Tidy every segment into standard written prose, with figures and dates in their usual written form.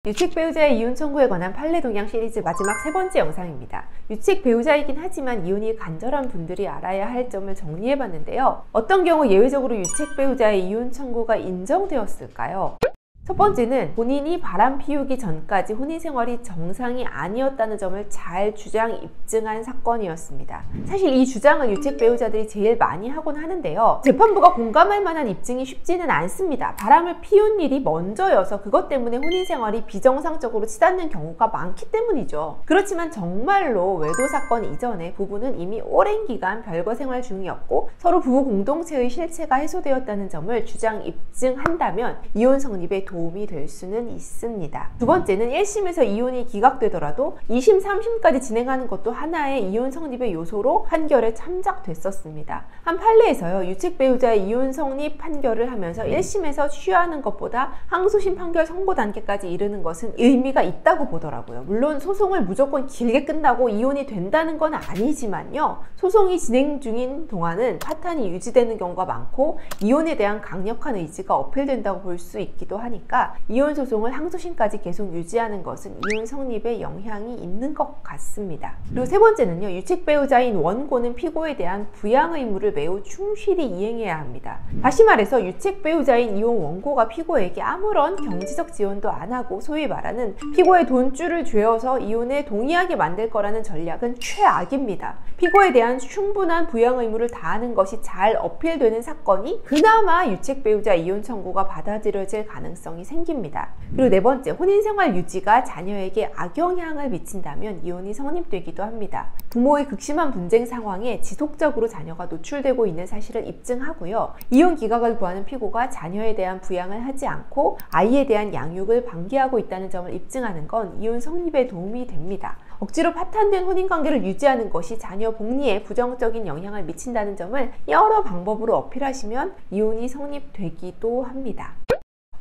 유책 배우자의 이혼 청구에 관한 판례 동향 시리즈 마지막 세 번째 영상입니다. 유책 배우자이긴 하지만 이혼이 간절한 분들이 알아야 할 점을 정리해봤는데요. 어떤 경우 예외적으로 유책 배우자의 이혼 청구가 인정되었을까요? 첫 번째는 본인이 바람 피우기 전까지 혼인생활이 정상이 아니었다는 점을 잘 주장 입증한 사건이었습니다. 사실 이 주장은 유책 배우자들이 제일 많이 하곤 하는데요. 재판부가 공감할 만한 입증이 쉽지는 않습니다. 바람을 피운 일이 먼저여서 그것 때문에 혼인생활이 비정상적으로 치닫는 경우가 많기 때문이죠. 그렇지만 정말로 외도 사건 이전에 부부는 이미 오랜 기간 별거 생활 중이었고 서로 부부 공동체의 실체가 해소되었다는 점을 주장 입증한다면 이혼 성립에 도움이 될 수는 있습니다. 두 번째는 1심에서 이혼이 기각되더라도 2심, 3심까지 진행하는 것도 하나의 이혼 성립의 요소로 판결에 참작됐었습니다. 한 판례에서요, 유책 배우자의 이혼 성립 판결을 하면서 1심에서 취하는 것보다 항소심 판결 선고 단계까지 이르는 것은 의미가 있다고 보더라고요. 물론 소송을 무조건 길게 끝나고 이혼이 된다는 건 아니지만요, 소송이 진행 중인 동안은 파탄이 유지되는 경우가 많고 이혼에 대한 강력한 의지가 어필된다고 볼 수 있기도 하니까 이혼 소송을 항소심까지 계속 유지하는 것은 이혼 성립에 영향이 있는 것 같습니다. 그리고 세 번째는요, 유책 배우자인 원고는 피고에 대한 부양 의무를 매우 충실히 이행해야 합니다. 다시 말해서 유책 배우자인 이혼 원고가 피고에게 아무런 경제적 지원도 안 하고 소위 말하는 피고의 돈줄을 쥐어서 이혼에 동의하게 만들 거라는 전략은 최악입니다. 피고에 대한 충분한 부양 의무를 다하는 것이 잘 어필되는 사건이 그나마 유책 배우자 이혼 청구가 받아들여질 가능성이 생깁니다. 그리고 네 번째, 혼인생활 유지가 자녀에게 악영향을 미친다면 이혼이 성립되기도 합니다. 부모의 극심한 분쟁 상황에 지속적으로 자녀가 노출되고 있는 사실을 입증하고요. 이혼 기각을 구하는 피고가 자녀에 대한 부양을 하지 않고 아이에 대한 양육을 방기하고 있다는 점을 입증하는 건 이혼 성립에 도움이 됩니다. 억지로 파탄된 혼인관계를 유지하는 것이 자녀 복리에 부정적인 영향을 미친다는 점을 여러 방법으로 어필하시면 이혼이 성립되기도 합니다.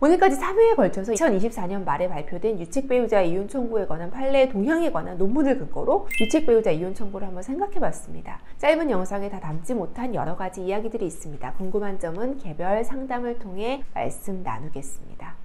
오늘까지 3회에 걸쳐서 2024년 말에 발표된 유책 배우자 이혼 청구에 관한 판례 동향에 관한 논문을 근거로 유책 배우자 이혼 청구를 한번 생각해봤습니다. 짧은 영상에 다 담지 못한 여러 가지 이야기들이 있습니다. 궁금한 점은 개별 상담을 통해 말씀 나누겠습니다.